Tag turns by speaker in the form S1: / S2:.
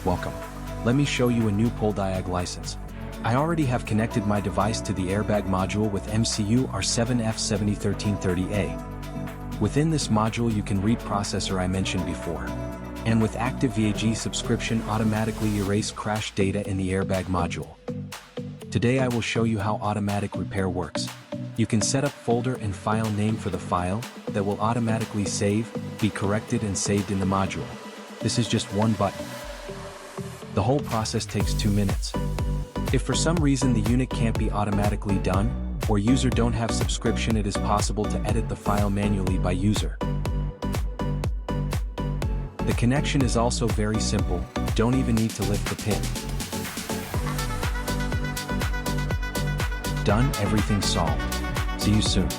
S1: Welcome. Let me show you a new PolDiag license. I already have connected my device to the airbag module with MCU R7F701330A. Within this module you can read processor I mentioned before. And with active VAG subscription automatically erase crash data in the airbag module. Today I will show you how automatic repair works. You can set up folder and file name for the file that will automatically save, be corrected and saved in the module. This is just one button. The whole process takes 2 minutes. If for some reason the unit can't be automatically done, or user don't have subscription, it is possible to edit the file manually by user. The connection is also very simple, don't even need to lift the pin. Done, everything solved. See you soon.